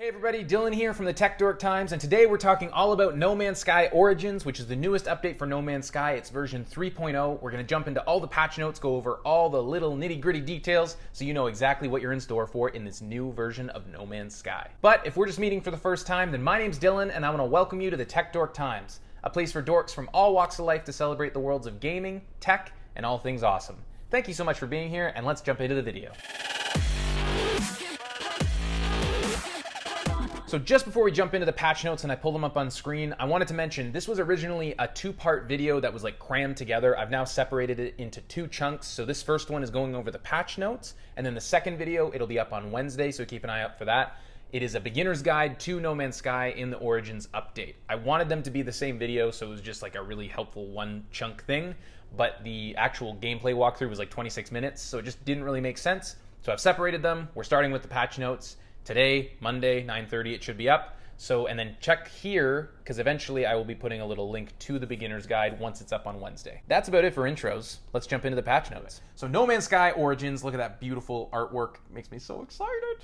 Hey everybody, Dylan here from the Tech Dork Times, and today we're talking all about No Man's Sky Origins, which is the newest update for No Man's Sky. It's version 3.0. We're going to jump into all the patch notes, go over all the little nitty-gritty details, so you know exactly what you're in store for in this new version of No Man's Sky. But if we're just meeting for the first time, then my name's Dylan, and I want to welcome you to the Tech Dork Times, a place for dorks from all walks of life to celebrate the worlds of gaming, tech, and all things awesome. Thank you so much for being here, and let's jump into the video. So just before we jump into the patch notes and I pull them up on screen, I wanted to mention this was originally a two-part video that was like crammed together. I've now separated it into two chunks. So this first one is going over the patch notes, and then the second video, it'll be up on Wednesday, so keep an eye out for that. It is a beginner's guide to No Man's Sky in the Origins update. I wanted them to be the same video, so it was just like a really helpful one chunk thing, but the actual gameplay walkthrough was like 26 minutes, so it just didn't really make sense. So I've separated them. We're starting with the patch notes. Today, Monday, 9:30, it should be up. So, and then check here, because eventually I will be putting a little link to the beginner's guide once it's up on Wednesday. That's about it for intros. Let's jump into the patch notes. So No Man's Sky Origins, look at that beautiful artwork. It makes me so excited.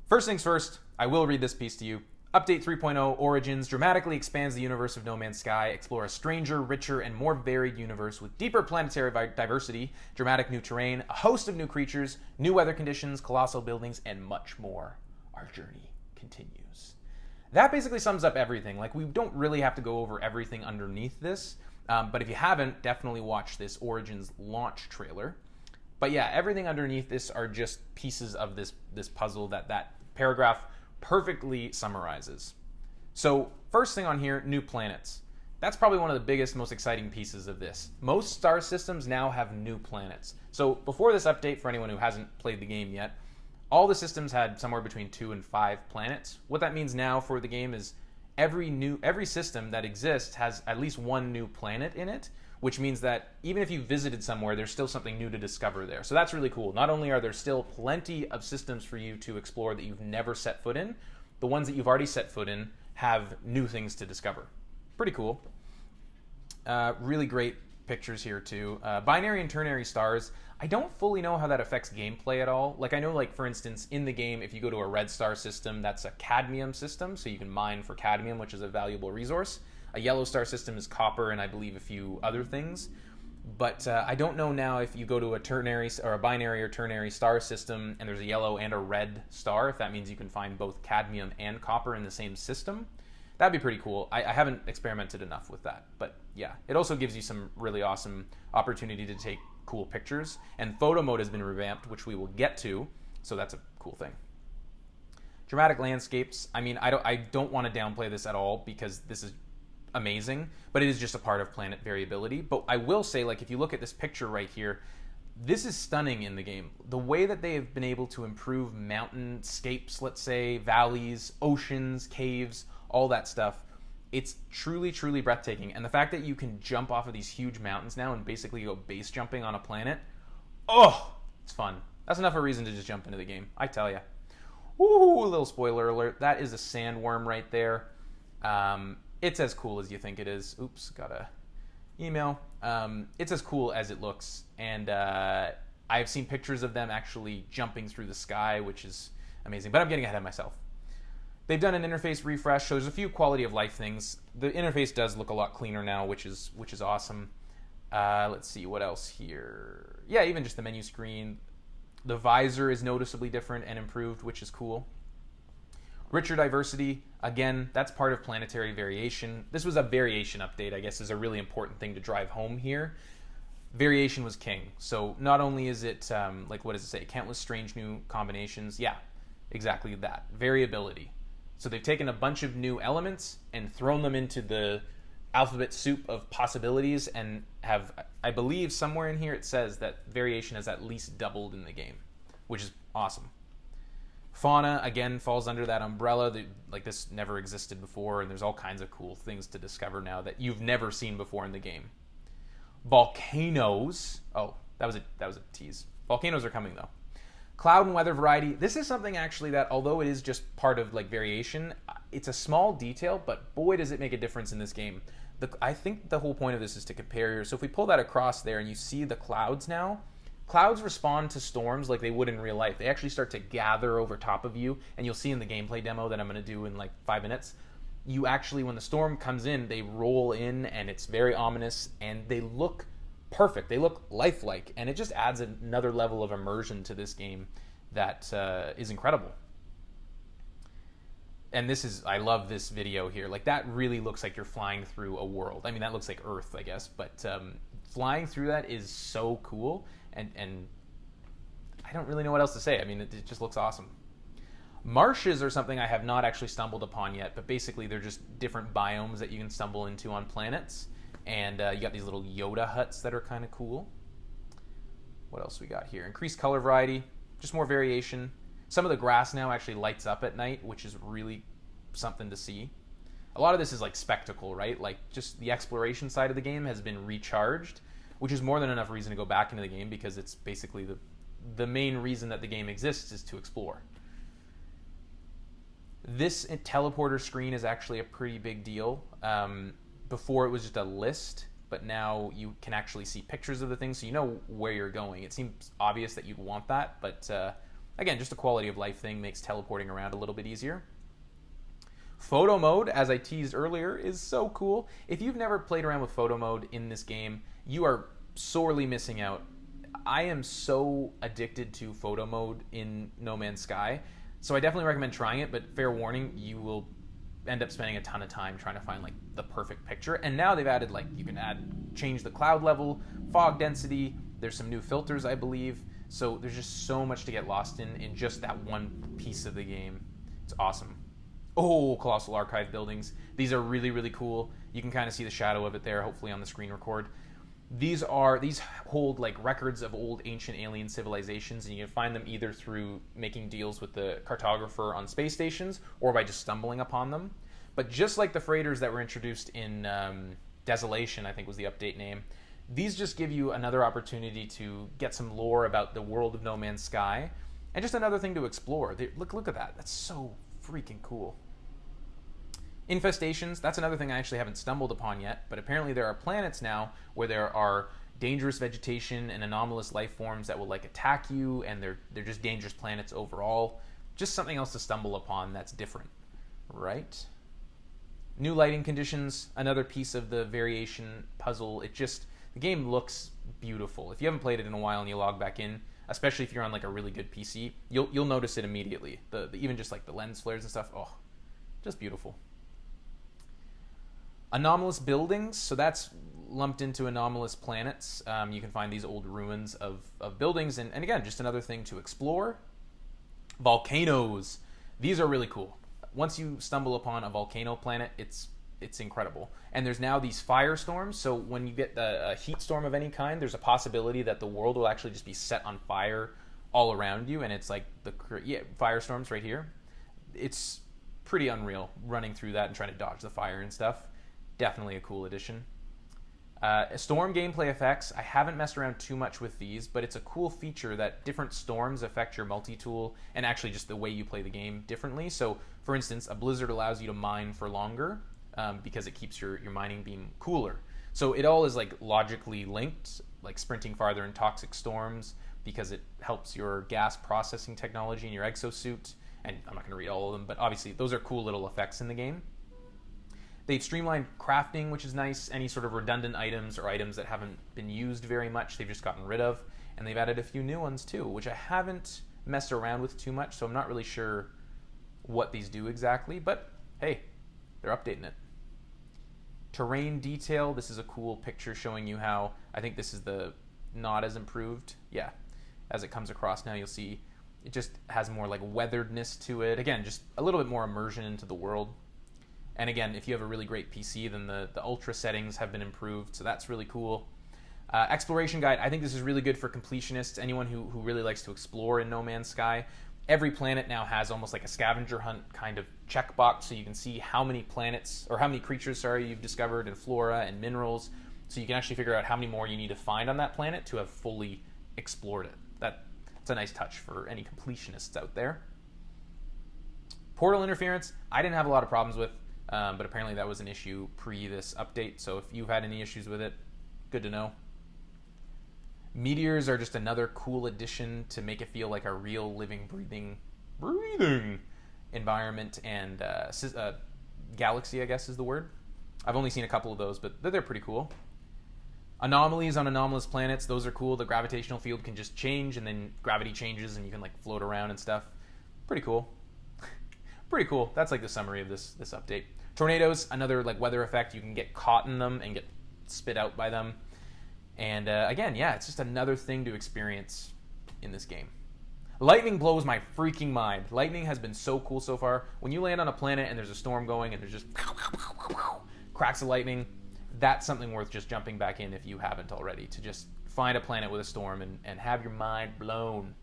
First things first, I will read this piece to you. Update 3.0 Origins dramatically expands the universe of No Man's Sky, explore a stranger, richer, and more varied universe with deeper planetary diversity, dramatic new terrain, a host of new creatures, new weather conditions, colossal buildings, and much more. Our journey continues. That basically sums up everything. Like, we don't really have to go over everything underneath this, but if you haven't, definitely watch this Origins launch trailer. But yeah, everything underneath this are just pieces of this puzzle that paragraph perfectly summarizes. So first thing on here, new planets. That's probably one of the biggest, most exciting pieces of this. Most star systems now have new planets. So before this update, for anyone who hasn't played the game yet, all the systems had somewhere between 2 and 5 planets. What that means now for the game is every system that exists has at least one new planet in it, which means that even if you visited somewhere, there's still something new to discover there. So that's really cool. Not only are there still plenty of systems for you to explore that you've never set foot in, the ones that you've already set foot in have new things to discover. Pretty cool. Really great pictures here too. Binary and ternary stars. I don't fully know how that affects gameplay at all. Like, I know, like, for instance, in the game, if you go to a red star system, that's a cadmium system, so you can mine for cadmium, which is a valuable resource. A yellow star system is copper and I believe a few other things. But I don't know now if you go to a ternary or a binary or ternary star system and there's a yellow and a red star, if that means you can find both cadmium and copper in the same system. That'd be pretty cool. I haven't experimented enough with that. But yeah, it also gives you some really awesome opportunity to take cool pictures. And photo mode has been revamped, which we will get to. So that's a cool thing. Dramatic landscapes. I mean, I don't want to downplay this at all because this is amazing, but it is just a part of planet variability. But I will say, like, if you look at this picture right here, this is stunning in the game. The way that they have been able to improve mountainscapes, let's say, valleys, oceans, caves, all that stuff, it's truly, truly breathtaking. And the fact that you can jump off of these huge mountains now and basically go base jumping on a planet, oh, it's fun. That's enough of a reason to just jump into the game, I tell ya. Ooh, a little spoiler alert. That is a sandworm right there. It's as cool as you think it is. Oops, got a email. It's as cool as it looks, and I've seen pictures of them actually jumping through the sky, which is amazing, but I'm getting ahead of myself. They've done an interface refresh, so there's a few quality of life things. The interface does look a lot cleaner now, which is awesome. Let's see, what else here? Yeah, even just the menu screen. The visor is noticeably different and improved, which is cool. Richer diversity, again, that's part of planetary variation. This was a variation update, I guess, is a really important thing to drive home here. Variation was king. So not only is it, like, what does it say? Countless strange new combinations. Yeah, exactly that. Variability. So they've taken a bunch of new elements and thrown them into the alphabet soup of possibilities and have, I believe somewhere in here it says that variation has at least doubled in the game, which is awesome. Fauna, again, falls under that umbrella. Like, this never existed before, and there's all kinds of cool things to discover now that you've never seen before in the game. Volcanoes. Oh, that was a tease. Volcanoes are coming, though. Cloud and weather variety. This is something, actually, that, although it is just part of, like, variation, it's a small detail, but boy, does it make a difference in this game. I think the whole point of this is to compare. So if we pull that across there and you see the clouds now, Clouds respond to storms like they would in real life. They actually start to gather over top of you, and you'll see in the gameplay demo that I'm going to do in like 5 minutes. You actually, when the storm comes in, they roll in, and it's very ominous, and they look perfect. They look lifelike, and it just adds another level of immersion to this game that is incredible. And this is, I love this video here. Like, that really looks like you're flying through a world. I mean, that looks like Earth, I guess, but flying through that is so cool, and I don't really know what else to say. I mean, it just looks awesome. Marshes are something I have not actually stumbled upon yet, but basically they're just different biomes that you can stumble into on planets, and you got these little Yoda huts that are kind of cool. What else we got here? Increased color variety, just more variation. Some of the grass now actually lights up at night, which is really something to see. A lot of this is like spectacle, right? Like, just the exploration side of the game has been recharged, which is more than enough reason to go back into the game, because it's basically the main reason that the game exists is to explore. This teleporter screen is actually a pretty big deal. Before it was just a list, but now you can actually see pictures of the things, so you know where you're going. It seems obvious that you'd want that, but again, just a quality of life thing, makes teleporting around a little bit easier. Photo mode, as I teased earlier, is so cool. If you've never played around with photo mode in this game, you are sorely missing out. I am so addicted to photo mode in No Man's Sky, so I definitely recommend trying it, but fair warning, you will end up spending a ton of time trying to find like the perfect picture. And now they've added, like, you can change the cloud level, fog density, there's some new filters, I believe, so there's just so much to get lost in just that one piece of the game. It's awesome. Oh, Colossal Archive buildings. These are really, really cool. You can kind of see the shadow of it there, hopefully on the screen record. These hold like records of old ancient alien civilizations, and you can find them either through making deals with the cartographer on space stations or by just stumbling upon them. But just like the freighters that were introduced in Desolation, I think was the update name, these just give you another opportunity to get some lore about the world of No Man's Sky, and just another thing to explore. Look at that. That's so freaking cool. Infestations, that's another thing I actually haven't stumbled upon yet, but apparently there are planets now where there are dangerous vegetation and anomalous life forms that will like attack you, and they're just dangerous planets overall. Just something else to stumble upon that's different, right? New lighting conditions, another piece of the variation puzzle. The game looks beautiful. If you haven't played it in a while and you log back in, especially if you're on like a really good PC, you'll notice it immediately. Even just like the lens flares and stuff, oh, just beautiful. Anomalous buildings, so that's lumped into anomalous planets. You can find these old ruins of buildings, and again, just another thing to explore. Volcanoes, these are really cool. Once you stumble upon a volcano planet, it's incredible. And there's now these firestorms, so when you get a heat storm of any kind, there's a possibility that the world will actually just be set on fire all around you, and it's like firestorms right here. It's pretty unreal running through that and trying to dodge the fire and stuff. Definitely a cool addition. Storm gameplay effects. I haven't messed around too much with these, but it's a cool feature that different storms affect your multi-tool and actually just the way you play the game differently. So, for instance, a blizzard allows you to mine for longer because it keeps your mining beam cooler. So it all is like logically linked, like sprinting farther in toxic storms because it helps your gas processing technology in your exosuit. And I'm not going to read all of them, but obviously those are cool little effects in the game. They've streamlined crafting, which is nice. Any sort of redundant items or items that haven't been used very much, they've just gotten rid of. And they've added a few new ones too, which I haven't messed around with too much, so I'm not really sure what these do exactly, but hey, they're updating it. Terrain detail, this is a cool picture showing you how, I think this is the not as improved. Yeah, as it comes across now, you'll see it just has more like weatheredness to it. Again, just a little bit more immersion into the world. And again, if you have a really great PC, then the ultra settings have been improved, so that's really cool. Exploration guide, I think this is really good for completionists, anyone who really likes to explore in No Man's Sky. Every planet now has almost like a scavenger hunt kind of checkbox, so you can see how many planets, or how many creatures, you've discovered, and flora and minerals, so you can actually figure out how many more you need to find on that planet to have fully explored it. That's a nice touch for any completionists out there. Portal interference, I didn't have a lot of problems with. But apparently that was an issue pre this update, so if you've had any issues with it, good to know. Meteors are just another cool addition to make it feel like a real living, breathing environment, and galaxy, I guess is the word. I've only seen a couple of those, but they're pretty cool. Anomalies on anomalous planets, those are cool. The gravitational field can just change, and then gravity changes, and you can like float around and stuff. Pretty cool. Pretty cool. That's like the summary of this update. Tornadoes, another like weather effect. You can get caught in them and get spit out by them. And again, yeah, it's just another thing to experience in this game. Lightning blows my freaking mind. Lightning has been so cool so far. When you land on a planet and there's a storm going and there's just cracks of lightning, that's something worth just jumping back in if you haven't already, to just find a planet with a storm and have your mind blown.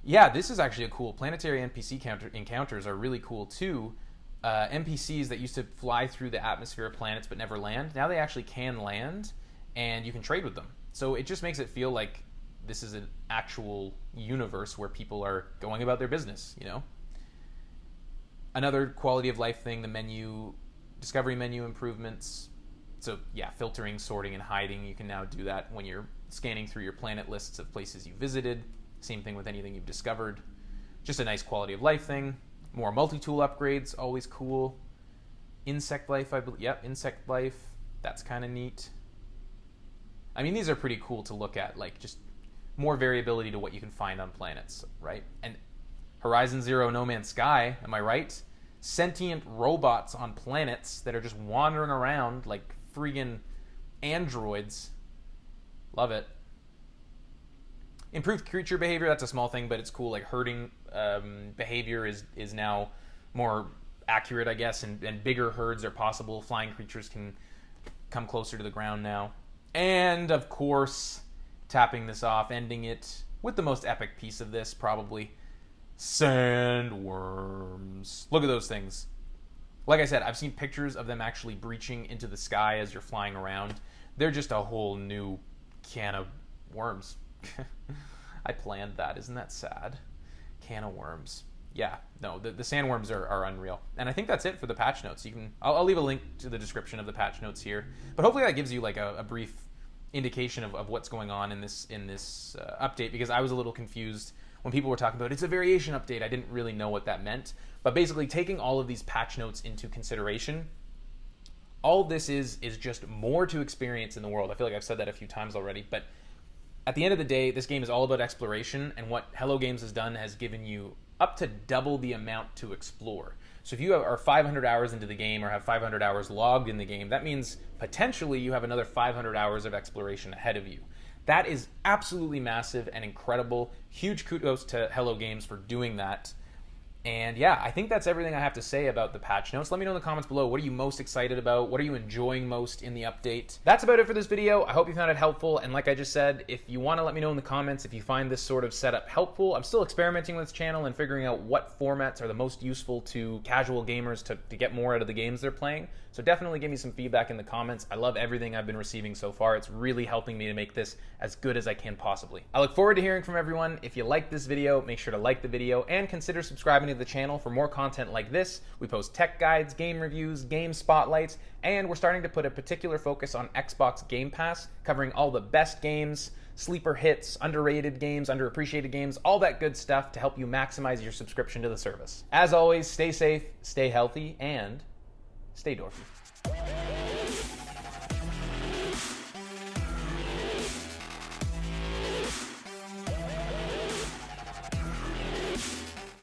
Yeah, this is actually a cool. Planetary NPC encounters are really cool too. NPCs that used to fly through the atmosphere of planets but never land, now they actually can land, and you can trade with them. So it just makes it feel like this is an actual universe where people are going about their business, you know? Another quality of life thing, the menu, discovery menu improvements. So yeah, filtering, sorting, and hiding, you can now do that when you're scanning through your planet lists of places you visited. Same thing with anything you've discovered. Just a nice quality of life thing. More multi-tool upgrades, always cool. Insect life, I believe. Yep, insect life. That's kind of neat. I mean, these are pretty cool to look at, like just more variability to what you can find on planets, right? And Horizon Zero No Man's Sky, am I right? Sentient robots on planets that are just wandering around like friggin' androids. Love it. Improved creature behavior, that's a small thing, but it's cool. Like herding behavior is now more accurate, I guess, and bigger herds are possible. Flying creatures can come closer to the ground now. And, of course, tapping this off, ending it with the most epic piece of this, probably. Sandworms. Look at those things. Like I said, I've seen pictures of them actually breaching into the sky as you're flying around. They're just a whole new can of worms. I planned that. Isn't that sad? Can of worms. Yeah, no, the sandworms are unreal. And I think that's it for the patch notes. I'll leave a link to the description of the patch notes here. But hopefully that gives you like a brief indication of what's going on in this update, because I was a little confused when people were talking about it's a variation update. I didn't really know what that meant. But basically, taking all of these patch notes into consideration, all this is just more to experience in the world. I feel like I've said that a few times already, but at the end of the day, this game is all about exploration, and what Hello Games has done has given you up to double the amount to explore. So if you are 500 hours into the game or have 500 hours logged in the game, that means potentially you have another 500 hours of exploration ahead of you. That is absolutely massive and incredible. Huge kudos to Hello Games for doing that. And yeah, I think that's everything I have to say about the patch notes. Let me know in the comments below, what are you most excited about? What are you enjoying most in the update? That's about it for this video. I hope you found it helpful. And like I just said, if you want to let me know in the comments if you find this sort of setup helpful. I'm still experimenting with this channel and figuring out what formats are the most useful to casual gamers to get more out of the games they're playing. So definitely give me some feedback in the comments. I love everything I've been receiving so far. It's really helping me to make this as good as I can possibly. I look forward to hearing from everyone. If you like this video, make sure to like the video and consider subscribing to the channel for more content like this. We post tech guides, game reviews, game spotlights, and we're starting to put a particular focus on Xbox Game Pass, covering all the best games, sleeper hits, underrated games, underappreciated games, all that good stuff to help you maximize your subscription to the service. As always, stay safe, stay healthy, and stay dorky.